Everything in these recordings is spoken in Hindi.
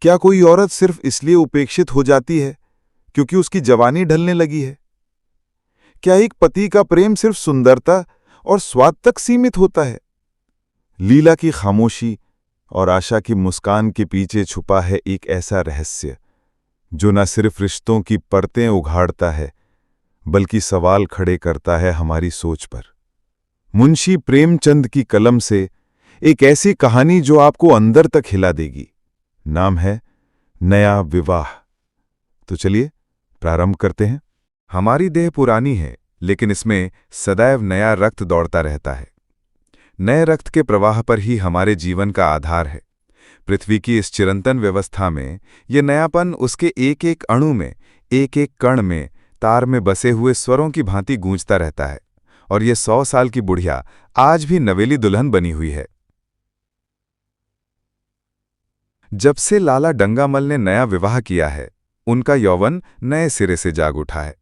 क्या कोई औरत सिर्फ इसलिए उपेक्षित हो जाती है क्योंकि उसकी जवानी ढलने लगी है? क्या एक पति का प्रेम सिर्फ सुंदरता और स्वाद तक सीमित होता है? लीला की खामोशी और आशा की मुस्कान के पीछे छुपा है एक ऐसा रहस्य जो न सिर्फ रिश्तों की परतें उघाड़ता है बल्कि सवाल खड़े करता है हमारी सोच पर। मुंशी प्रेमचंद की कलम से एक ऐसी कहानी जो आपको अंदर तक हिला देगी। नाम है नया विवाह। तो चलिए प्रारंभ करते हैं। हमारी देह पुरानी है, लेकिन इसमें सदैव नया रक्त दौड़ता रहता है। नए रक्त के प्रवाह पर ही हमारे जीवन का आधार है। पृथ्वी की इस चिरंतन व्यवस्था में ये नयापन उसके एक एक अणु में, एक एक कण में, तार में बसे हुए स्वरों की भांति गूंजता रहता है। और ये 100 साल की बुढ़िया आज भी नवेली दुल्हन बनी हुई है। जब से लाला डंगामल ने नया विवाह किया है, उनका यौवन नए सिरे से जाग उठा है।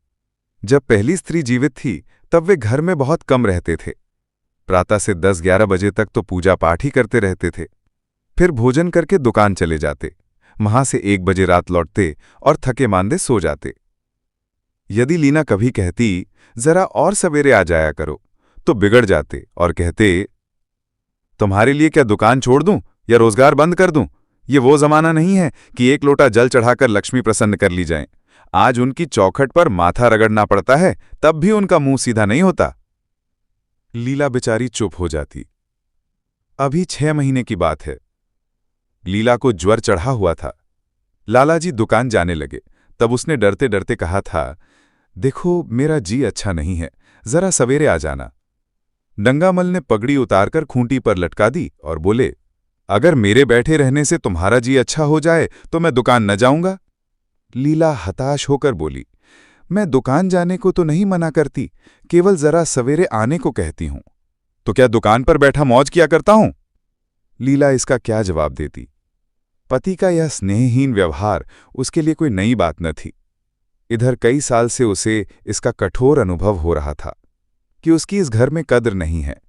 जब पहली स्त्री जीवित थी, तब वे घर में बहुत कम रहते थे। प्रातः से 10-11 बजे तक तो पूजा पाठ ही करते रहते थे। फिर भोजन करके दुकान चले जाते, वहां से 1 बजे रात लौटते और थके मांदे सो जाते। यदि लीना कभी कहती, जरा और सवेरे आ जाया करो, तो बिगड़ जाते और कहते, तुम्हारे लिए क्या दुकान छोड़ दूं या रोजगार बंद कर दूं? ये वो जमाना नहीं है कि 1 लोटा जल चढ़ाकर लक्ष्मी प्रसन्न कर ली जाए। आज उनकी चौखट पर माथा रगड़ना पड़ता है, तब भी उनका मुंह सीधा नहीं होता। लीला बेचारी चुप हो जाती। अभी 6 महीने की बात है। लीला को ज्वर चढ़ा हुआ था। लालाजी दुकान जाने लगे, तब उसने डरते डरते कहा था, देखो मेरा जी अच्छा नहीं है, जरा सवेरे आ जाना। डंगामल ने पगड़ी उतारकर खूंटी पर लटका दी और बोले, अगर मेरे बैठे रहने से तुम्हारा जी अच्छा हो जाए तो मैं दुकान न जाऊंगा। लीला हताश होकर बोली, मैं दुकान जाने को तो नहीं मना करती, केवल जरा सवेरे आने को कहती हूं। तो क्या दुकान पर बैठा मौज किया करता हूं? लीला इसका क्या जवाब देती? पति का यह स्नेहहीन व्यवहार उसके लिए कोई नई बात न थी। इधर कई साल से उसे इसका कठोर अनुभव हो रहा था कि उसकी इस घर में कद्र नहीं है।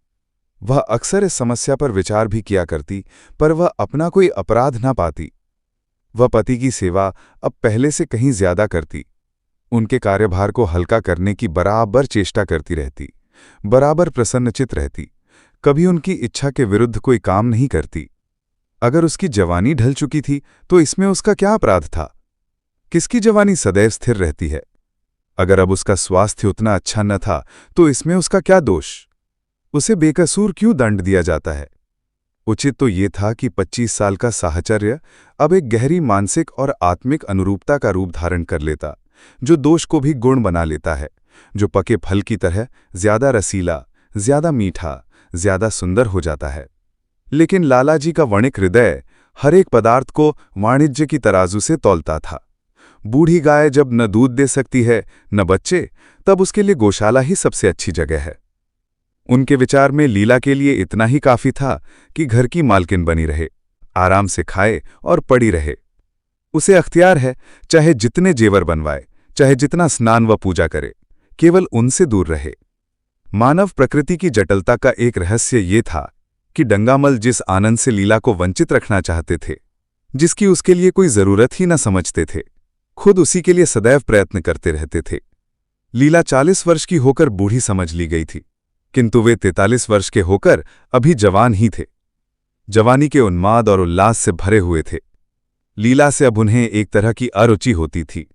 वह अक्सर इस समस्या पर विचार भी किया करती, पर वह अपना कोई अपराध ना पाती। वह पति की सेवा अब पहले से कहीं ज्यादा करती, उनके कार्यभार को हल्का करने की बराबर चेष्टा करती रहती, बराबर प्रसन्नचित रहती, कभी उनकी इच्छा के विरुद्ध कोई काम नहीं करती। अगर उसकी जवानी ढल चुकी थी तो इसमें उसका क्या अपराध था? किसकी जवानी सदैव स्थिर रहती है? अगर अब उसका स्वास्थ्य उतना अच्छा न था तो इसमें उसका क्या दोष? उसे बेकसूर क्यों दंड दिया जाता है? उचित तो ये था कि 25 साल का साहचर्य अब एक गहरी मानसिक और आत्मिक अनुरूपता का रूप धारण कर लेता, जो दोष को भी गुण बना लेता है, जो पके फल की तरह ज्यादा रसीला, ज्यादा मीठा, ज्यादा सुंदर हो जाता है। लेकिन लालाजी का वणिक हृदय हर एक पदार्थ को वाणिज्य की तराजू से तौलता था। बूढ़ी गाय जब न दूध दे सकती है न बच्चे, तब उसके लिए गौशाला ही सबसे अच्छी जगह है। उनके विचार में लीला के लिए इतना ही काफी था कि घर की मालकिन बनी रहे, आराम से खाए और पड़ी रहे। उसे अख्तियार है, चाहे जितने जेवर बनवाए, चाहे जितना स्नान व पूजा करे, केवल उनसे दूर रहे। मानव प्रकृति की जटिलता का एक रहस्य ये था कि डंगामल जिस आनंद से लीला को वंचित रखना चाहते थे, जिसकी उसके लिए कोई जरूरत ही न समझते थे, खुद उसी के लिए सदैव प्रयत्न करते रहते थे। लीला 40 वर्ष की होकर बूढ़ी समझ ली गई थी, किंतु वे 43 वर्ष के होकर अभी जवान ही थे। जवानी के उन्माद और उल्लास से भरे हुए थे। लीला से अब उन्हें एक तरह की अरुचि होती थी,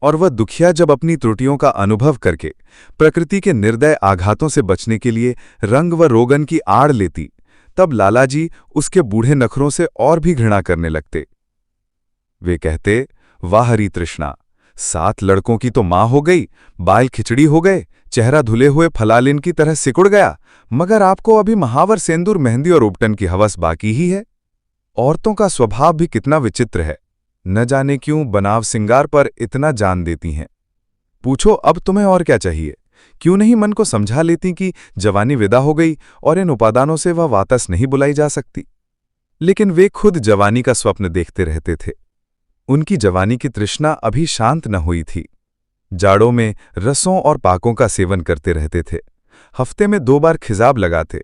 और वह दुखिया जब अपनी त्रुटियों का अनुभव करके प्रकृति के निर्दय आघातों से बचने के लिए रंग व रोगन की आड़ लेती, तब लालाजी उसके बूढ़े नखरों से और भी घृणा करने लगते। वे कहते, वाह हरी तृष्णा, 7 लड़कों की तो माँ हो गई, बाल खिचड़ी हो गए, चेहरा धुले हुए फलालिन की तरह सिकुड़ गया, मगर आपको अभी महावर, सेंदूर, मेहंदी और उपटन की हवस बाकी ही है। औरतों का स्वभाव भी कितना विचित्र है, न जाने क्यों बनाव सिंगार पर इतना जान देती हैं। पूछो अब तुम्हें और क्या चाहिए? क्यों नहीं मन को समझा लेती कि जवानी विदा हो गई और इन उपादानों से वह वापस नहीं बुलाई जा सकती। लेकिन वे खुद जवानी का स्वप्न देखते रहते थे। उनकी जवानी की तृष्णा अभी शांत न हुई थी। जाड़ों में रसों और पाकों का सेवन करते रहते थे। हफ्ते में 2 बार खिजाब लगाते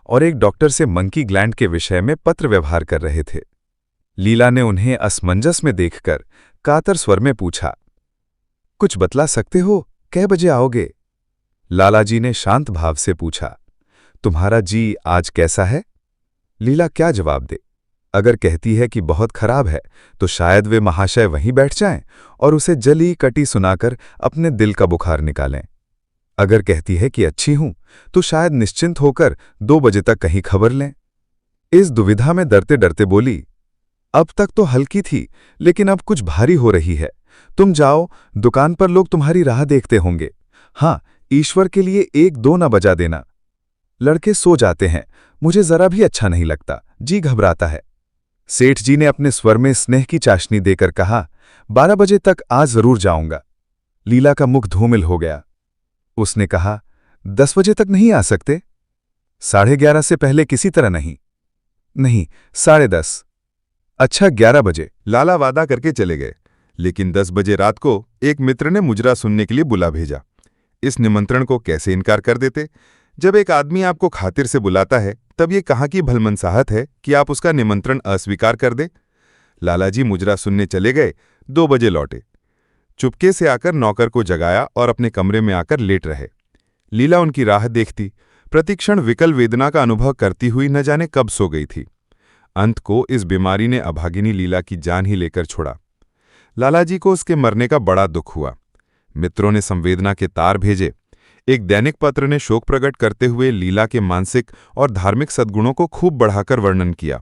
और एक डॉक्टर से मंकी ग्लैंड के विषय में पत्र व्यवहार कर रहे थे। लीला ने उन्हें असमंजस में देखकर कातर स्वर में पूछा, कुछ बतला सकते हो, कै बजे आओगे? लालाजी ने शांत भाव से पूछा, तुम्हारा जी आज कैसा है? लीला क्या जवाब दे? अगर कहती है कि बहुत खराब है तो शायद वे महाशय वहीं बैठ जाएं और उसे जली कटी सुनाकर अपने दिल का बुखार निकालें। अगर कहती है कि अच्छी हूं तो शायद निश्चिंत होकर 2 बजे तक कहीं खबर लें। इस दुविधा में डरते डरते बोली, अब तक तो हल्की थी लेकिन अब कुछ भारी हो रही है। तुम जाओ, दुकान पर लोग तुम्हारी राह देखते होंगे। हाँ, ईश्वर के लिए 1-2 न बजा देना। लड़के सो जाते हैं, मुझे जरा भी अच्छा नहीं लगता, जी घबराता है। सेठ जी ने अपने स्वर में स्नेह की चाशनी देकर कहा, 12 बजे तक आज जरूर जाऊंगा। लीला का मुख धूमिल हो गया। उसने कहा, 10 बजे तक नहीं आ सकते? 11:30 से पहले किसी तरह नहीं। नहीं, 10:30। अच्छा, 11 बजे। लाला वादा करके चले गए, लेकिन 10 बजे रात को एक मित्र ने मुजरा सुनने के लिए बुला भेजा। इस निमंत्रण को कैसे इनकार कर देते? जब एक आदमी आपको खातिर से बुलाता है तब ये कहाँ की भलमनसाहत है कि आप उसका निमंत्रण अस्वीकार कर दे। लालाजी मुजरा सुनने चले गए, 2 बजे लौटे। चुपके से आकर नौकर को जगाया और अपने कमरे में आकर लेट रहे। लीला उनकी राह देखती, प्रतिक्षण विकल वेदना का अनुभव करती हुई न जाने कब सो गई थी। अंत को इस बीमारी ने अभागिनी लीला की जान ही लेकर छोड़ा। लालाजी को उसके मरने का बड़ा दुख हुआ। मित्रों ने संवेदना के तार भेजे। एक दैनिक पत्र ने शोक प्रकट करते हुए लीला के मानसिक और धार्मिक सद्गुणों को खूब बढ़ाकर वर्णन किया।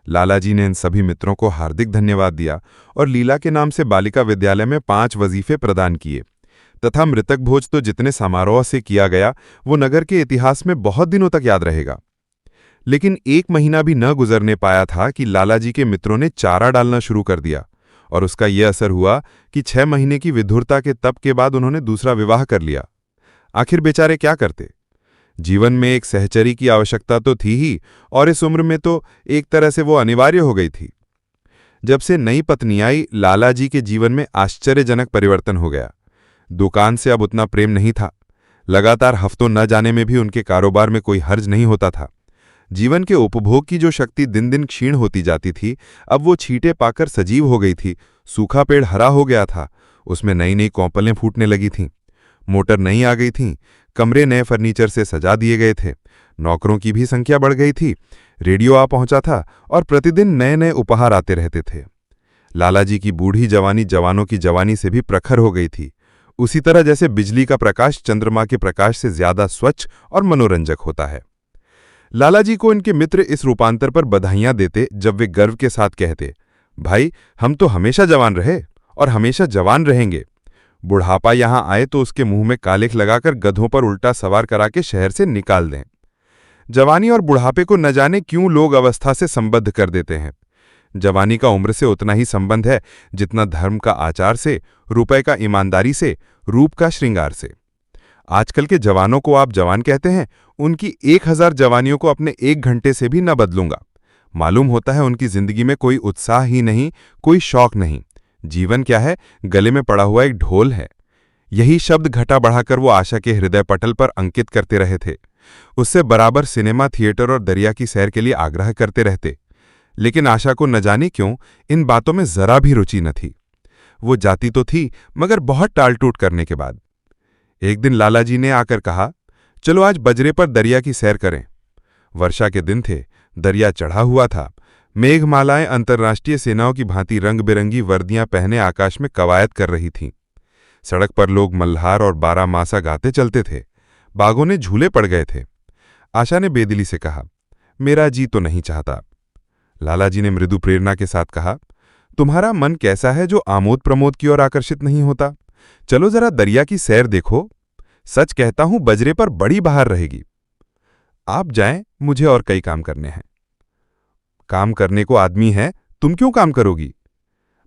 लालाजी ने इन सभी मित्रों को हार्दिक धन्यवाद दिया और लीला के नाम से बालिका विद्यालय में 5 वजीफे प्रदान किए तथा मृतक भोज तो जितने समारोह से किया गया वो नगर के इतिहास में बहुत दिनों तक याद रहेगा। लेकिन 1 महीना भी न गुजरने पाया था कि लालाजी के मित्रों ने चारा डालना शुरू कर दिया और उसका यह असर हुआ कि 6 महीने की विधुरता के तप के बाद उन्होंने दूसरा विवाह कर लिया। आखिर बेचारे क्या करते? जीवन में एक सहचरी की आवश्यकता तो थी ही और इस उम्र में तो एक तरह से वो अनिवार्य हो गई थी। जब से नई पत्नी आई, लालाजी के जीवन में आश्चर्यजनक परिवर्तन हो गया। दुकान से अब उतना प्रेम नहीं था। लगातार हफ्तों न जाने में भी उनके कारोबार में कोई हर्ज नहीं होता था। जीवन के उपभोग की जो शक्ति दिन दिन क्षीण होती जाती थी, अब वो छींटे पाकर सजीव हो गई थी। सूखा पेड़ हरा हो गया था, उसमें नई नई कौपलें फूटने लगी थीं। मोटर नई आ गई थी, कमरे नए फर्नीचर से सजा दिए गए थे, नौकरों की भी संख्या बढ़ गई थी, रेडियो आ पहुंचा था और प्रतिदिन नए नए उपहार आते रहते थे। लालाजी की बूढ़ी जवानी जवानों की जवानी से भी प्रखर हो गई थी, उसी तरह जैसे बिजली का प्रकाश चंद्रमा के प्रकाश से ज्यादा स्वच्छ और मनोरंजक होता है। लालाजी को इनके मित्र इस रूपांतर पर बधाइयां देते जब वे गर्व के साथ कहते, भाई हम तो हमेशा जवान रहे और हमेशा जवान रहेंगे। बुढ़ापा यहां आए तो उसके मुंह में कालिख लगाकर गधों पर उल्टा सवार करा के शहर से निकाल दें। जवानी और बुढ़ापे को न जाने क्यों लोग अवस्था से संबद्ध कर देते हैं। जवानी का उम्र से उतना ही संबंध है जितना धर्म का आचार से, रुपए का ईमानदारी से, रूप का श्रृंगार से। आजकल के जवानों को आप जवान कहते हैं, उनकी 1000 जवानियों को अपने 1 घंटे से भी न बदलूंगा। मालूम होता है उनकी जिंदगी में कोई उत्साह ही नहीं, कोई शौक नहीं। जीवन क्या है? गले में पड़ा हुआ एक ढोल है। यही शब्द घटा बढ़ाकर वो आशा के हृदय पटल पर अंकित करते रहे थे। उससे बराबर सिनेमा, थिएटर और दरिया की सैर के लिए आग्रह करते रहते। लेकिन आशा को न जाने क्यों इन बातों में जरा भी रुचि न थी। वो जाती तो थी मगर बहुत टाल टूट करने के बाद। एक दिन लालाजी ने आकर कहा, चलो आज बजरे पर दरिया की सैर करें। वर्षा के दिन थे, दरिया चढ़ा हुआ था। मेघमालाएं अंतर्राष्ट्रीय सेनाओं की भांति रंग बिरंगी वर्दियां पहने आकाश में कवायद कर रही थीं। सड़क पर लोग मल्हार और 12 मासा गाते चलते थे। बागों ने झूले पड़ गए थे। आशा ने बेदिली से कहा, मेरा जी तो नहीं चाहता। लालाजी ने मृदु प्रेरणा के साथ कहा, तुम्हारा मन कैसा है जो आमोद प्रमोद की ओर आकर्षित नहीं होता? चलो जरा दरिया की सैर देखो। सच कहता हूं बजरे पर बड़ी बहार रहेगी। आप जाएं, मुझे और कई काम करने हैं। काम करने को आदमी है, तुम क्यों काम करोगी?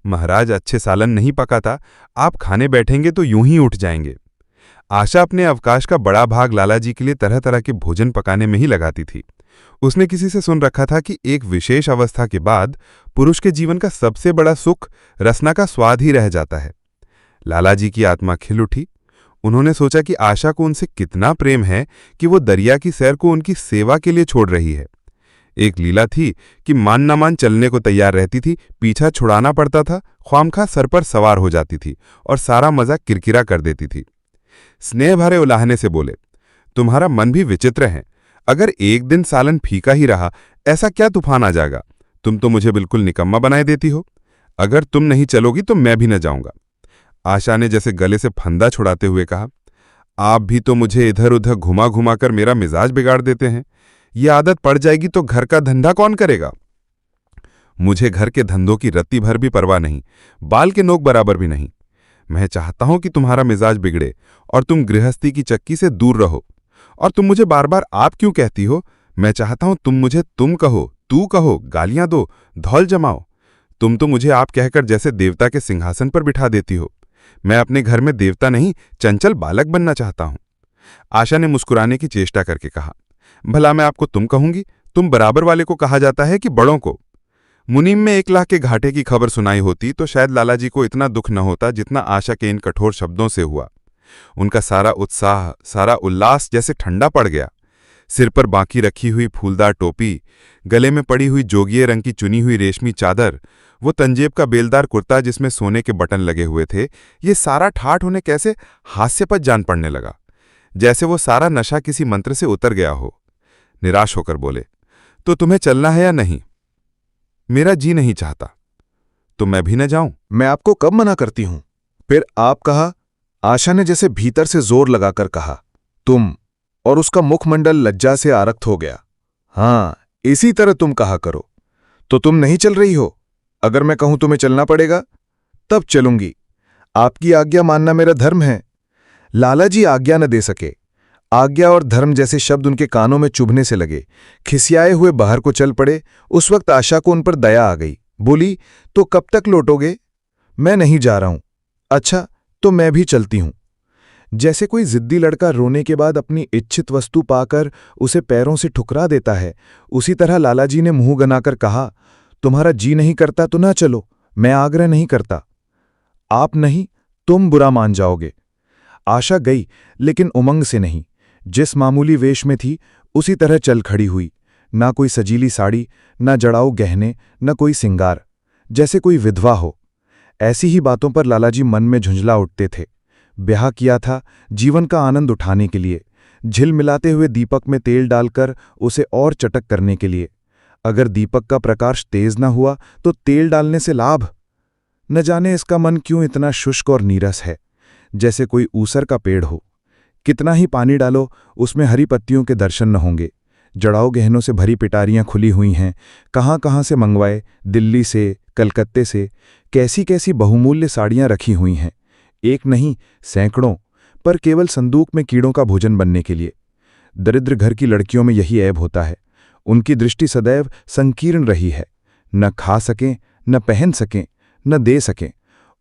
महाराज अच्छे सालन नहीं पका था, आप खाने बैठेंगे तो यूं ही उठ जाएंगे। आशा अपने अवकाश का बड़ा भाग लालाजी के लिए तरह तरह के भोजन पकाने में ही लगाती थी। उसने किसी से सुन रखा था कि एक विशेष अवस्था के बाद पुरुष के जीवन का सबसे बड़ा सुख रसना का स्वाद ही रह जाता है। लालाजी की आत्मा खिल उठी। उन्होंने सोचा कि आशा को उनसे कितना प्रेम है कि वो दरिया की सैर को उनकी सेवा के लिए छोड़ रही है। एक लीला थी कि मान न मान चलने को तैयार रहती थी, पीछा छुड़ाना पड़ता था, ख्वामखा सर पर सवार हो जाती थी और सारा मजा किरकिरा कर देती थी। स्नेह भरे उलाहने से बोले, तुम्हारा मन भी विचित्र है। अगर एक दिन सालन फीका ही रहा, ऐसा क्या तूफान आ जाएगा? तुम तो मुझे बिल्कुल निकम्मा बनाए देती हो। अगर तुम नहीं चलोगी तो मैं भी न जाऊंगा। आशा ने जैसे गले से फंदा छुड़ाते हुए कहा, आप भी तो मुझे इधर उधर घुमा घुमा कर मेरा मिजाज बिगाड़ देते हैं। ये आदत पड़ जाएगी तो घर का धंधा कौन करेगा? मुझे घर के धंधों की रत्ती भर भी परवाह नहीं, बाल के नोक बराबर भी नहीं। मैं चाहता हूं कि तुम्हारा मिजाज बिगड़े और तुम गृहस्थी की चक्की से दूर रहो। और तुम मुझे बार बार आप क्यों कहती हो? मैं चाहता हूं तुम मुझे तुम कहो, तू कहो, गालियां दो, धौल जमाओ। तुम तो मुझे आप कहकर जैसे देवता के सिंहासन पर बिठा देती हो। मैं अपने घर में देवता नहीं, चंचल बालक बनना चाहता हूं। आशा ने मुस्कुराने की चेष्टा करके कहा, भला मैं आपको तुम कहूंगी? तुम बराबर वाले को कहा जाता है कि बड़ों को? मुनीम में 1 लाख के घाटे की खबर सुनाई होती तो शायद लालाजी को इतना दुख न होता जितना आशा के इन कठोर शब्दों से हुआ। उनका सारा उत्साह, सारा उल्लास जैसे ठंडा पड़ गया। सिर पर बांकी रखी हुई फूलदार टोपी, गले में पड़ी हुई जोगिये रंग की चुनी हुई रेशमी चादर, वो तंजेब का बेलदार कुर्ता जिसमें सोने के बटन लगे हुए थे, ये सारा ठाठ उन्हें कैसे हास्यपद जान पड़ने लगा, जैसे वो सारा नशा किसी मंत्र से उतर गया हो। निराश होकर बोले, तो तुम्हें चलना है या नहीं? मेरा जी नहीं चाहता। तो मैं भी न जाऊं? मैं आपको कब मना करती हूं? फिर आप कहा। आशा ने जैसे भीतर से जोर लगाकर कहा, तुम, और उसका मुखमंडल लज्जा से आरक्त हो गया। हां, इसी तरह तुम कहा करो। तो तुम नहीं चल रही हो? अगर मैं कहूं तुम्हें चलना पड़ेगा, तब चलूंगी। आपकी आज्ञा मानना मेरा धर्म है। लालाजी आज्ञा न दे सके। आज्ञा और धर्म जैसे शब्द उनके कानों में चुभने से लगे। खिसियाए हुए बाहर को चल पड़े। उस वक्त आशा को उन पर दया आ गई। बोली, तो कब तक लौटोगे? मैं नहीं जा रहा हूं। अच्छा, तो मैं भी चलती हूं। जैसे कोई जिद्दी लड़का रोने के बाद अपनी इच्छित वस्तु पाकर उसे पैरों से ठुकरा देता है, उसी तरह लालाजी ने मुंह गनाकर कहा, तुम्हारा जी नहीं करता तो ना चलो, मैं आग्रह नहीं करता। आप नहीं, तुम बुरा मान जाओगे। आशा गई, लेकिन उमंग से नहीं। जिस मामूली वेश में थी उसी तरह चल खड़ी हुई। ना कोई सजीली साड़ी, ना जड़ाऊ गहने, न कोई सिंगार, जैसे कोई विधवा हो। ऐसी ही बातों पर लालाजी मन में झुंझला उठते थे। ब्याह किया था जीवन का आनंद उठाने के लिए, झिलमिलाते हुए दीपक में तेल डालकर उसे और चटक करने के लिए। अगर दीपक का प्रकाश तेज न हुआ तो तेल डालने से लाभ। न जाने इसका मन क्यों इतना शुष्क और नीरस है, जैसे कोई ऊसर का पेड़ हो। कितना ही पानी डालो, उसमें हरी पत्तियों के दर्शन न होंगे। जड़ाऊ गहनों से भरी पिटारियां खुली हुई हैं। कहाँ कहाँ से मंगवाए, दिल्ली से, कलकत्ते से, कैसी कैसी बहुमूल्य साड़ियां रखी हुई हैं। एक नहीं, सैकड़ों, पर केवल संदूक में कीड़ों का भोजन बनने के लिए। दरिद्र घर की लड़कियों में यही ऐब होता है। उनकी दृष्टि सदैव संकीर्ण रही है। न खा सकें, न पहन सकें, न दे सकें।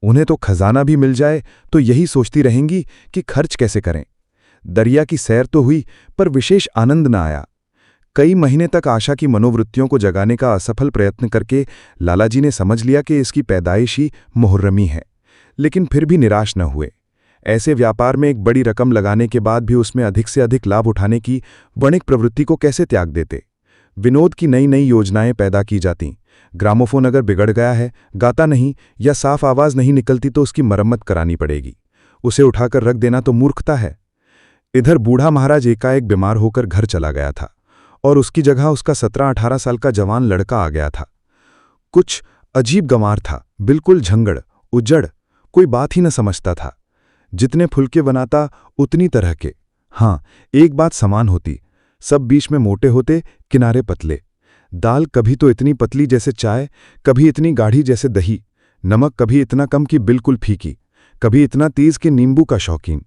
उन्हें तो खजाना भी मिल जाए तो यही सोचती रहेंगी कि खर्च कैसे करें। दरिया की सैर तो हुई, पर विशेष आनंद न आया। कई महीने तक आशा की मनोवृत्तियों को जगाने का असफल प्रयत्न करके लालाजी ने समझ लिया कि इसकी पैदाइश ही मुहर्रमी है, लेकिन फिर भी निराश न हुए। ऐसे व्यापार में एक बड़ी रकम लगाने के बाद भी उसमें अधिक से अधिक लाभ उठाने की वणिक प्रवृत्ति को कैसे त्याग देते। विनोद की नई नई योजनाएं पैदा की जातीं। ग्रामोफोन अगर बिगड़ गया है, गाता नहीं या साफ आवाज नहीं निकलती तो उसकी मरम्मत करानी पड़ेगी। उसे उठाकर रख देना तो मूर्खता है। इधर बूढ़ा महाराज एकाएक बीमार होकर घर चला गया था और उसकी जगह उसका 17-18 साल का जवान लड़का आ गया था। कुछ अजीब गंवार था, बिल्कुल झंगड़, उजड़, कोई बात ही न समझता था। जितने फुलके बनाता उतनी तरह के। हाँ, एक बात समान होती, सब बीच में मोटे होते, किनारे पतले। दाल कभी तो इतनी पतली जैसे चाय, कभी इतनी गाढ़ी जैसे दही। नमक कभी इतना कम कि बिल्कुल फीकी, कभी इतना तेज कि नींबू का शौकीन।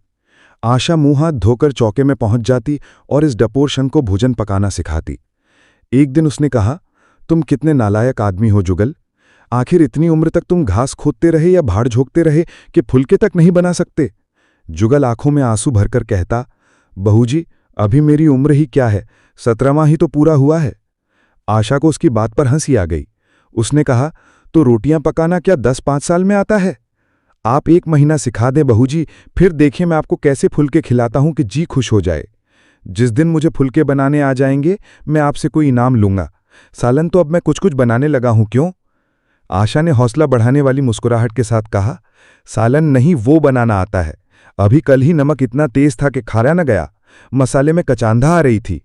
आशा मुंह हाथ धोकर चौके में पहुंच जाती और इस डपोर शंख को भोजन पकाना सिखाती। एक दिन उसने कहा, तुम कितने नालायक आदमी हो जुगल। आखिर इतनी उम्र तक तुम घास खोदते रहे या भाड़ झोंकते रहे कि फुलके तक नहीं बना सकते। जुगल आंखों में आंसू भरकर कहता, बहूजी, अभी मेरी उम्र ही क्या है, 17वां ही तो पूरा हुआ है। आशा को उसकी बात पर हंसी आ गई। उसने कहा, तो रोटियां पकाना क्या 10-5 साल में आता है? आप 1 महीना सिखा दें बहूजी, फिर देखिए मैं आपको कैसे फुलके खिलाता हूं कि जी खुश हो जाए। जिस दिन मुझे फुलके बनाने आ जाएंगे मैं आपसे कोई इनाम लूंगा, सालन तो अब मैं कुछ कुछ बनाने लगा हूं, क्यों? आशा ने हौसला बढ़ाने वाली मुस्कुराहट के साथ कहा। सालन नहीं, वो बनाना आता है। अभी कल ही नमक इतना तेज था कि खाया न गया, मसाले में कचांधा आ रही थी।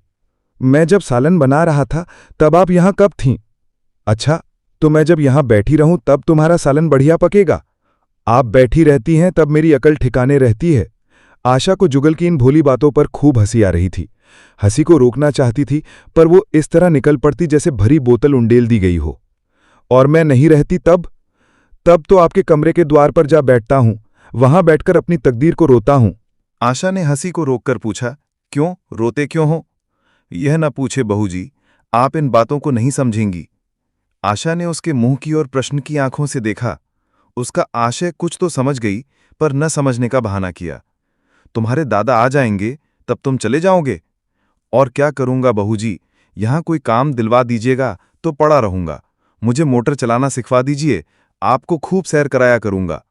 मैं जब सालन बना रहा था तब आप यहां कब थीं? अच्छा, तो मैं जब यहां बैठी रहूं तब तुम्हारा सालन बढ़िया पकेगा। आप बैठी रहती हैं तब मेरी अकल ठिकाने रहती है। आशा को जुगल की इन भोली बातों पर खूब हंसी आ रही थी। हंसी को रोकना चाहती थी, पर वो इस तरह निकल पड़ती जैसे भरी बोतल उंडेल दी गई हो। और मैं नहीं रहती तब तो आपके कमरे के द्वार पर जा बैठता हूं, वहां बैठकर अपनी तकदीर को रोता हूं। आशा ने हंसी को रोककर पूछा, क्यों रोते क्यों हो? यह न पूछे बहू जी, आप इन बातों को नहीं समझेंगी। आशा ने उसके मुंह की ओर प्रश्न की आंखों से देखा। उसका आशय कुछ तो समझ गई, पर न समझने का बहाना किया। तुम्हारे दादा आ जाएंगे तब तुम चले जाओगे? और क्या करूंगा बहू जी, यहां कोई काम दिलवा दीजिएगा तो पड़ा रहूंगा। मुझे मोटर चलाना सिखवा दीजिए, आपको खूब सैर कराया करूंगा।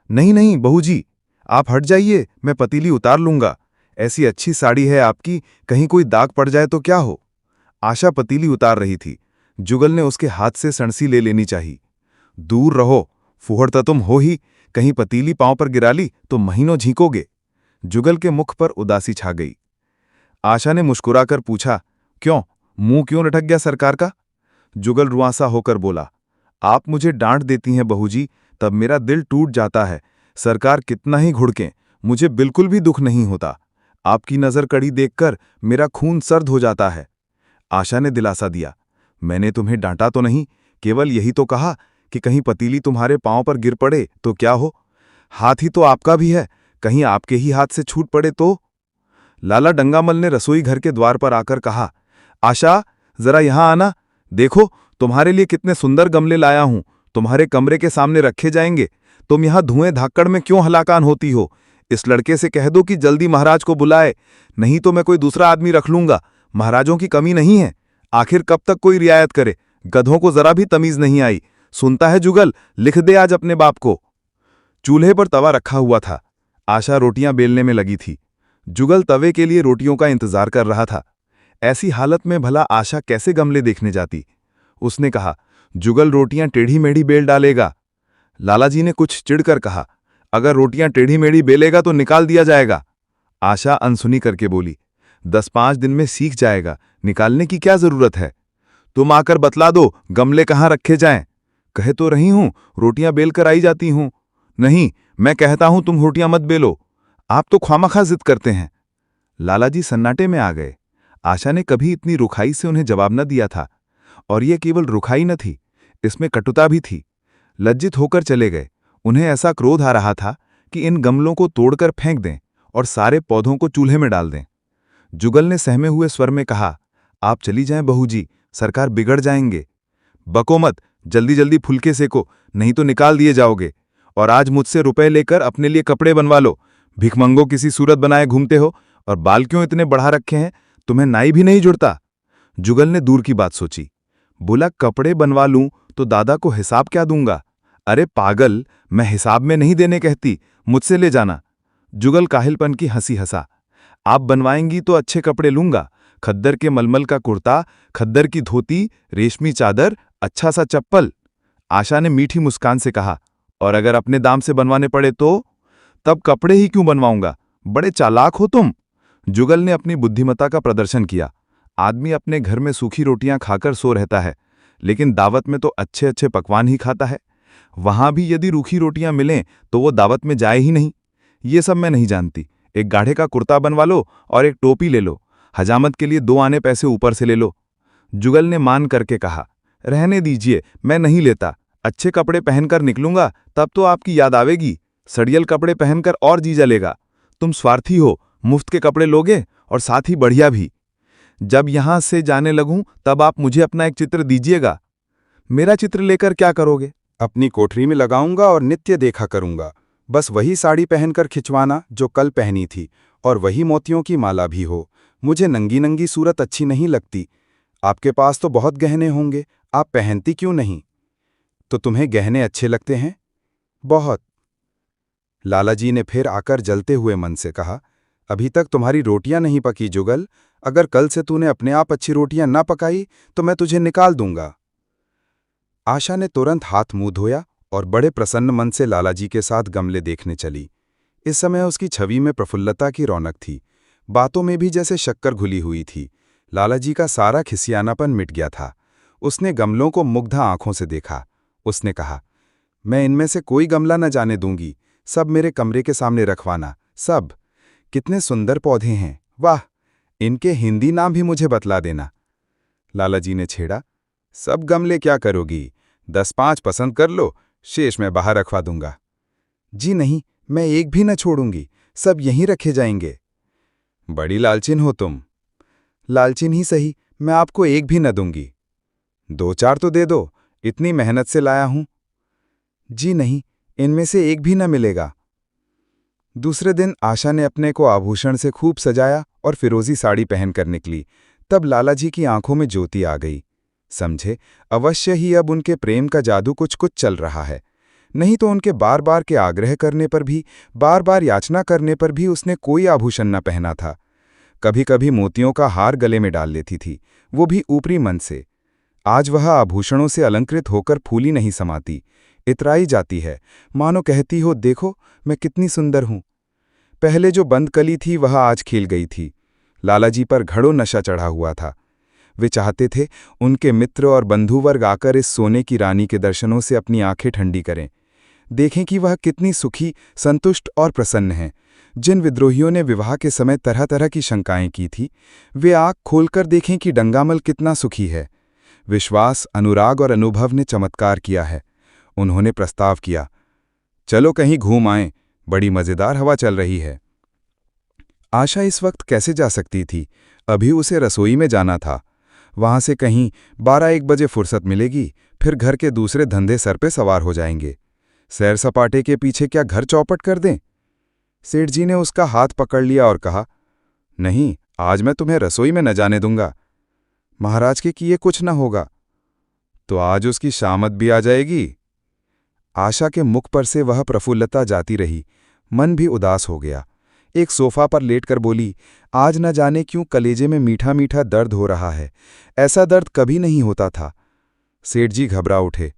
नहीं नहीं बहू जी, आप हट जाइए, मैं पतीली उतार लूंगा। ऐसी अच्छी साड़ी है आपकी, कहीं कोई दाग पड़ जाए तो क्या हो? आशा पतीली उतार रही थी। जुगल ने उसके हाथ से सणसी ले लेनी चाहिए। दूर रहो, फुहड़ता तुम हो ही, कहीं पतीली पांव पर गिरा ली तो महीनों झींकोगे। जुगल के मुख पर उदासी छा गई। आशा ने मुस्कुराकर पूछा, क्यों, मुंह क्यों लटक गया सरकार का? जुगल रुआंसा होकर बोला, आप मुझे डांट देती हैं बहू जी, तब मेरा दिल टूट जाता है। सरकार कितना ही घुड़कें, मुझे बिल्कुल भी दुख नहीं होता। आपकी नजर कड़ी देखकर मेरा खून सर्द हो जाता है। आशा ने दिलासा दिया, मैंने तुम्हें डांटा तो नहीं, केवल यही तो कहा कि कहीं पतीली तुम्हारे पांव पर गिर पड़े तो क्या हो? हाथ ही तो आपका भी है, कहीं आपके ही हाथ से छूट पड़े तो? लाला डंगामल ने रसोई घर के द्वार पर आकर कहा, आशा जरा यहां आना, देखो तुम्हारे लिए कितने सुंदर गमले लाया हूं, तुम्हारे कमरे के सामने रखे जाएंगे। तुम यहां धुएं धाकड़ में क्यों हलाकान होती हो? इस लड़के से कह दो कि जल्दी महाराज को बुलाए, नहीं तो मैं कोई दूसरा आदमी रख लूंगा। महाराजों की कमी नहीं है, आखिर कब तक कोई रियायत करे? गधों को जरा भी तमीज नहीं आई। सुनता है जुगल, लिख दे आज अपने बाप को। चूल्हे पर तवा रखा हुआ था। आशा रोटियां बेलने में लगी थी। जुगल तवे के लिए रोटियों का इंतजार कर रहा था। ऐसी हालत में भला आशा कैसे गमले देखने जाती? उसने कहा, जुगल रोटियां टेढ़ी मेढ़ी बेल डालेगा। लालाजी ने कुछ चिढ़कर कहा, अगर रोटियां टेढ़ी मेढ़ी बेलेगा तो निकाल दिया जाएगा। आशा अनसुनी करके बोली, 10-5 दिन में सीख जाएगा, निकालने की क्या जरूरत है? तुम आकर बतला दो गमले कहाँ रखे जाएं। कहे तो रही हूं, रोटियां बेल कर आई जाती हूं। नहीं, मैं कहता हूं तुम रोटियां मत बेलो, आप तो ख्वामखा जिद करते हैं। लालाजी सन्नाटे में आ गए। आशा ने कभी इतनी रुखाई से उन्हें जवाब न दिया था, और यह केवल रुखाई न थी, इसमें कटुता भी थी। लज्जित होकर चले गए। उन्हें ऐसा क्रोध आ रहा था कि इन गमलों को तोड़कर फेंक दें और सारे पौधों को चूल्हे में डाल दें। जुगल ने सहमे हुए स्वर में कहा, आप चली जाएं बहू जी, सरकार बिगड़ जाएंगे। बको मत, जल्दी जल्दी फुलके सेको, नहीं तो निकाल दिए जाओगे। और आज मुझसे रुपए लेकर अपने लिए कपड़े बनवा लो। भिखमंगो किसी सूरत बनाए घूमते हो, और बाल क्यों इतने बढ़ा रखे हैं, तुम्हें नाई भी नहीं जुड़ता। जुगल ने दूर की बात सोची। बोला, कपड़े बनवा लूं तो दादा को हिसाब क्या दूंगा? अरे पागल, मैं हिसाब में नहीं देने कहती, मुझसे ले जाना। जुगल काहिलपन की हंसी हंसा। आप बनवाएंगी तो अच्छे कपड़े लूंगा, खद्दर के मलमल का कुर्ता, खद्दर की धोती, रेशमी चादर, अच्छा सा चप्पल। आशा ने मीठी मुस्कान से कहा, और अगर अपने दाम से बनवाने पड़े तो? तब कपड़े ही क्यों बनवाऊंगा, बड़े चालाक हो तुम। जुगल ने अपनी बुद्धिमत्ता का प्रदर्शन किया। आदमी अपने घर में सूखी रोटियां खाकर सो रहता है, लेकिन दावत में तो अच्छे अच्छे पकवान ही खाता है। वहां भी यदि रूखी रोटियां मिलें तो वो दावत में जाए ही नहीं। ये सब मैं नहीं जानती। एक गाढ़े का कुर्ता बनवा लो और एक टोपी ले लो, हजामत के लिए 2 आने पैसे ऊपर से ले लो। जुगल ने मान करके कहा, रहने दीजिए, मैं नहीं लेता। अच्छे कपड़े पहनकर निकलूंगा तब तो आपकी याद आवेगी, सड़ियल कपड़े पहनकर और जी जलेगा। तुम स्वार्थी हो, मुफ्त के कपड़े लोगे और साथ ही बढ़िया भी। जब यहां से जाने लगूं तब आप मुझे अपना एक चित्र दीजिएगा। मेरा चित्र लेकर क्या करोगे? अपनी कोठरी में लगाऊंगा और नित्य देखा करूंगा। बस वही साड़ी पहनकर खिंचवाना जो कल पहनी थी, और वही मोतियों की माला भी हो। मुझे नंगी नंगी सूरत अच्छी नहीं लगती। आपके पास तो बहुत गहने होंगे, आप पहनती क्यों नहीं? तो तुम्हें गहने अच्छे लगते हैं? बहुत। लालाजी ने फिर आकर जलते हुए मन से कहा, अभी तक तुम्हारी रोटियां नहीं पकी जुगल, अगर कल से तूने अपने आप अच्छी रोटियां ना पकाई तो मैं तुझे निकाल दूंगा। आशा ने तुरंत हाथ मुंह धोया और बड़े प्रसन्न मन से लालाजी के साथ गमले देखने चली। इस समय उसकी छवि में प्रफुल्लता की रौनक थी, बातों में भी जैसे शक्कर घुली हुई थी। लालाजी का सारा खिसियानापन मिट गया था। उसने गमलों को मुग्ध आंखों से देखा। उसने कहा, मैं इनमें से कोई गमला न जाने दूंगी, सब मेरे कमरे के सामने रखवाना, सब। कितने सुंदर पौधे हैं, वाह! इनके हिंदी नाम भी मुझे बतला देना। लालाजी ने छेड़ा, सब गमले क्या करोगी? 10-5 पसंद कर लो, शेष मैं बाहर रखवा दूंगा। जी नहीं, मैं एक भी न छोड़ूंगी, सब यहीं रखे जाएंगे। बड़ी लालचिन हो तुम। लालचिन ही सही, मैं आपको एक भी न दूंगी। 2-4 तो दे दो, इतनी मेहनत से लाया हूं। जी नहीं, इनमें से एक भी न मिलेगा। दूसरे दिन आशा ने अपने को आभूषण से खूब सजाया और फिरोजी साड़ी पहनकर निकली। तब लालाजी की आंखों में ज्योति आ गई। समझे, अवश्य ही अब उनके प्रेम का जादू कुछ कुछ चल रहा है। नहीं तो उनके बार बार के आग्रह करने पर भी, बार बार याचना करने पर भी उसने कोई आभूषण न पहना था। कभी कभी मोतियों का हार गले में डाल लेती थी, वो भी ऊपरी मन से। आज वह आभूषणों से अलंकृत होकर फूली नहीं समाती, इतराई जाती है, मानो कहती हो, देखो मैं कितनी सुंदर हूं। पहले जो बंद कली थी वह आज खिल गई थी। लालाजी पर घड़ों नशा चढ़ा हुआ था। वे चाहते थे उनके मित्र और बंधुवर्ग आकर इस सोने की रानी के दर्शनों से अपनी आंखें ठंडी करें, देखें कि वह कितनी सुखी, संतुष्ट और प्रसन्न है। जिन विद्रोहियों ने विवाह के समय तरह तरह की शंकाएं की थी, वे आंख खोलकर देखें कि डंगामल कितना सुखी है। विश्वास, अनुराग और अनुभव ने चमत्कार किया है। उन्होंने प्रस्ताव किया, चलो कहीं घूम आएं, बड़ी मजेदार हवा चल रही है। आशा इस वक्त कैसे जा सकती थी? अभी उसे रसोई में जाना था। वहां से कहीं 12-1 बजे फुर्सत मिलेगी, फिर घर के दूसरे धंधे सर पे सवार हो जाएंगे। सैर सपाटे के पीछे क्या घर चौपट कर दें? सेठ जी ने उसका हाथ पकड़ लिया और कहा, नहीं, आज मैं तुम्हें रसोई में न जाने दूंगा। महाराज के किए कुछ न होगा। तो आज उसकी शामत भी आ जाएगी। आशा के मुख पर से वह प्रफुल्लता जाती रही, मन भी उदास हो गया। एक सोफा पर लेटकर बोली, आज न जाने क्यों कलेजे में मीठा मीठा दर्द हो रहा है। ऐसा दर्द कभी नहीं होता था। सेठ जी घबरा उठे,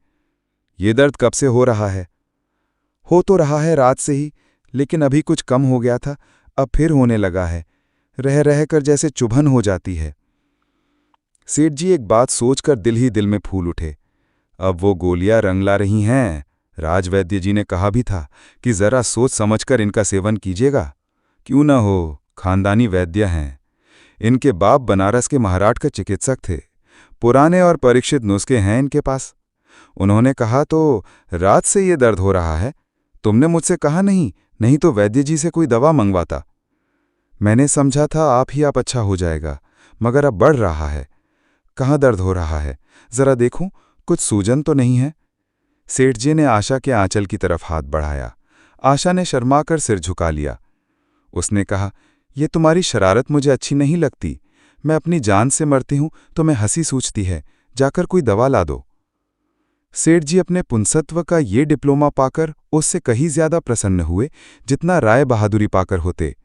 ये दर्द कब से हो रहा है? हो तो रहा है रात से ही, लेकिन अभी कुछ कम हो गया था, अब फिर होने लगा है। रह रहकर जैसे चुभन हो जाती है। सेठ जी एक बात सोचकर दिल ही दिल में फूल उठे। अब वो गोलियां रंग ला रही हैं। राजवैद्य जी ने कहा भी था कि जरा सोच समझकर इनका सेवन कीजिएगा। क्यों न हो, खानदानी वैद्य हैं। इनके बाप बनारस के महाराज का चिकित्सक थे। पुराने और परीक्षित नुस्खे हैं इनके पास। उन्होंने कहा, तो रात से ये दर्द हो रहा है? तुमने मुझसे कहा नहीं तो वैद्य जी से कोई दवा मंगवाता। मैंने समझा था आप अच्छा हो जाएगा, मगर अब बढ़ रहा है। कहाँ दर्द हो रहा है? जरा देखूं, कुछ सूजन तो नहीं है? सेठ जी ने आशा के आंचल की तरफ हाथ बढ़ाया। आशा ने शर्माकर सिर झुका लिया। उसने कहा, यह तुम्हारी शरारत मुझे अच्छी नहीं लगती। मैं अपनी जान से मरती हूं तो मैं हंसी सूझती है, जाकर कोई दवा ला दो। सेठ जी अपने पुंसत्व का ये डिप्लोमा पाकर उससे कहीं ज्यादा प्रसन्न हुए जितना राय बहादुरी पाकर होते।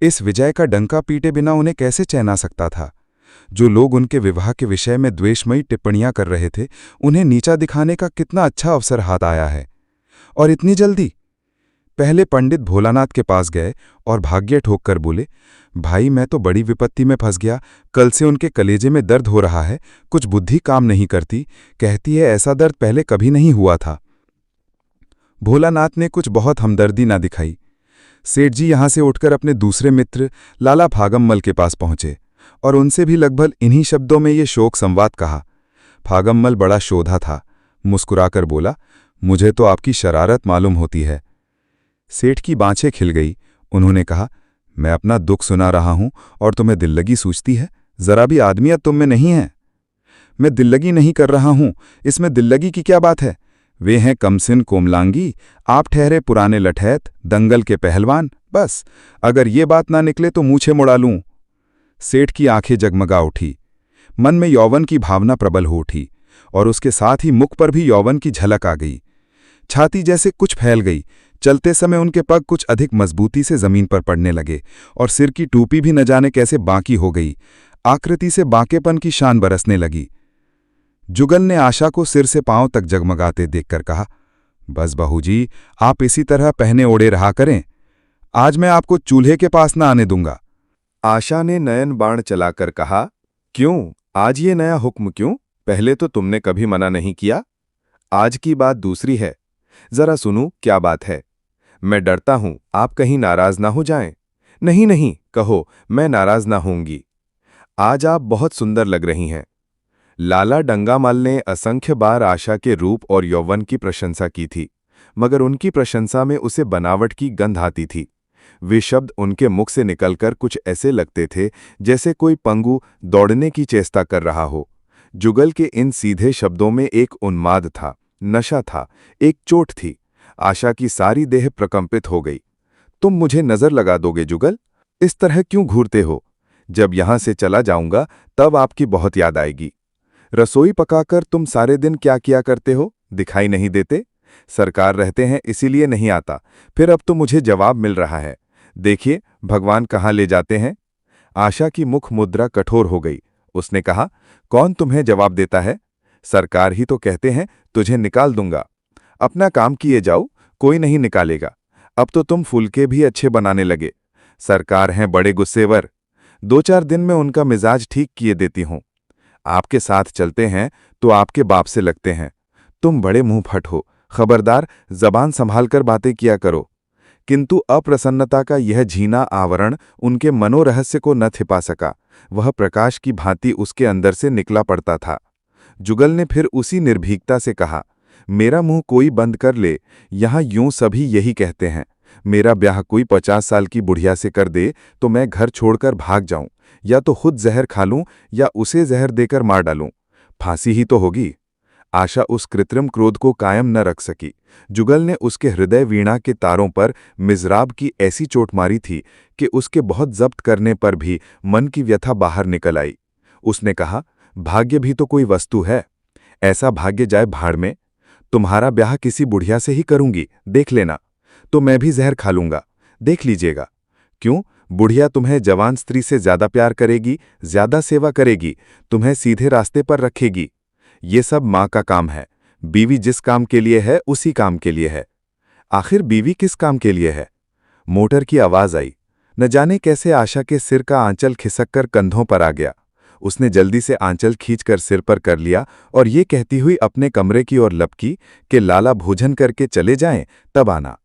इस विजय का डंका पीटे बिना उन्हें कैसे चैन आ सकता था? जो लोग उनके विवाह के विषय में द्वेषमयी टिप्पणियां कर रहे थे, उन्हें नीचा दिखाने का कितना अच्छा अवसर हाथ आया है। और इतनी जल्दी? पहले पंडित भोलानाथ के पास गए और भाग्य ठोक कर बोले, भाई मैं तो बड़ी विपत्ति में फंस गया। कल से उनके कलेजे में दर्द हो रहा है, कुछ बुद्धि काम नहीं करती, कहती है ऐसा दर्द पहले कभी नहीं हुआ था। भोलानाथ ने कुछ बहुत हमदर्दी ना दिखाई। सेठ जी यहां से उठकर अपने दूसरे मित्र लाला फागम्मल के पास पहुंचे और उनसे भी लगभग इन्हीं शब्दों में ये शोक संवाद कहा। फागम्मल बड़ा शोधा था, मुस्कुराकर बोला, मुझे तो आपकी शरारत मालूम होती है। सेठ की बाँछें खिल गई। उन्होंने कहा, मैं अपना दुख सुना रहा हूं और तुम्हें दिल्लगी सूझती है? जरा भी आदमियत तुम में नहीं है। मैं दिल्लगी नहीं कर रहा हूं, इसमें दिल्लगी की क्या बात है? वे हैं कमसिन कोमलांगी, आप ठहरे पुराने लठैत, दंगल के पहलवान। बस अगर ये बात ना निकले तो मूछे मुड़ा लूं। सेठ की आंखें जगमगा उठी। मन में यौवन की भावना प्रबल हो उठी और उसके साथ ही मुख पर भी यौवन की झलक आ गई। छाती जैसे कुछ फैल गई। चलते समय उनके पग कुछ अधिक मजबूती से जमीन पर पड़ने लगे और सिर की टोपी भी न जाने कैसे बांकी हो गई। आकृति से बांकेपन की शान बरसने लगी। जुगल ने आशा को सिर से पांव तक जगमगाते देखकर कहा, बस बहू जी, आप इसी तरह पहने ओढ़े रहा करें। आज मैं आपको चूल्हे के पास न आने दूंगा। आशा ने नयन बाण चलाकर कहा, क्यों, आज ये नया हुक्म क्यों? पहले तो तुमने कभी मना नहीं किया। आज की बात दूसरी है, जरा सुनूं क्या बात है। मैं डरता हूं आप कहीं नाराज ना हो जाएं। नहीं नहीं, कहो, मैं नाराज ना होंगी। आज आप बहुत सुंदर लग रही हैं। लाला डंगामल ने असंख्य बार आशा के रूप और यौवन की प्रशंसा की थी, मगर उनकी प्रशंसा में उसे बनावट की गंध आती थी। वे शब्द उनके मुख से निकलकर कुछ ऐसे लगते थे जैसे कोई पंगु दौड़ने की चेष्टा कर रहा हो। जुगल के इन सीधे शब्दों में एक उन्माद था, नशा था, एक चोट थी। आशा की सारी देह प्रकंपित हो गई। तुम मुझे नजर लगा दोगे जुगल? इस तरह क्यों घूरते हो? जब यहां से चला जाऊंगा तब आपकी बहुत याद आएगी। रसोई पकाकर तुम सारे दिन क्या किया करते हो, दिखाई नहीं देते? सरकार रहते हैं इसीलिए नहीं आता। फिर अब तो मुझे जवाब मिल रहा है। देखिए भगवान कहाँ ले जाते हैं। आशा की मुख मुद्रा कठोर हो गई। उसने कहा, कौन तुम्हें जवाब देता है? सरकार ही तो कहते हैं तुझे निकाल दूंगा। अपना काम किए जाओ, कोई नहीं निकालेगा। अब तो तुम फुलके भी अच्छे बनाने लगे। सरकार हैं बड़े गुस्सेवर। 2-4 दिन में उनका मिजाज ठीक किए देती हूं। आपके साथ चलते हैं तो आपके बाप से लगते हैं। तुम बड़े मुंह फट हो, खबरदार जबान संभालकर बातें किया करो। किंतु अप्रसन्नता का यह झीना आवरण उनके मनोरहस्य को न छिपा सका। वह प्रकाश की भांति उसके अंदर से निकला पड़ता था। जुगल ने फिर उसी निर्भीकता से कहा, मेरा मुंह कोई बंद कर ले, यहां यूं सभी यही कहते हैं। मेरा ब्याह कोई 50 साल की बुढ़िया से कर दे तो मैं घर छोड़कर भाग जाऊं, या तो खुद जहर खा लूं या उसे जहर देकर मार डालूं। फांसी ही तो होगी। आशा उस कृत्रिम क्रोध को कायम न रख सकी। जुगल ने उसके हृदय वीणा के तारों पर मिज़राब की ऐसी चोट मारी थी कि उसके बहुत जब्त करने पर भी मन की व्यथा बाहर निकल आई। उसने कहा, भाग्य भी तो कोई वस्तु है। ऐसा भाग्य जाए भाड़ में। तुम्हारा ब्याह किसी बुढ़िया से ही करूंगी, देख लेना। तो मैं भी जहर खा लूंगा, देख लीजिएगा। क्यों, बुढ़िया तुम्हें जवान स्त्री से ज्यादा प्यार करेगी, ज्यादा सेवा करेगी, तुम्हें सीधे रास्ते पर रखेगी। ये सब माँ का काम है। बीवी जिस काम के लिए है उसी काम के लिए है। आखिर बीवी किस काम के लिए है? मोटर की आवाज आई। न जाने कैसे आशा के सिर का आंचल खिसककर कंधों पर आ गया। उसने जल्दी से आंचल खींचकर सिर पर कर लिया और ये कहती हुई अपने कमरे की ओर लपकी कि लाला भोजन करके चले जाएं, तब आना।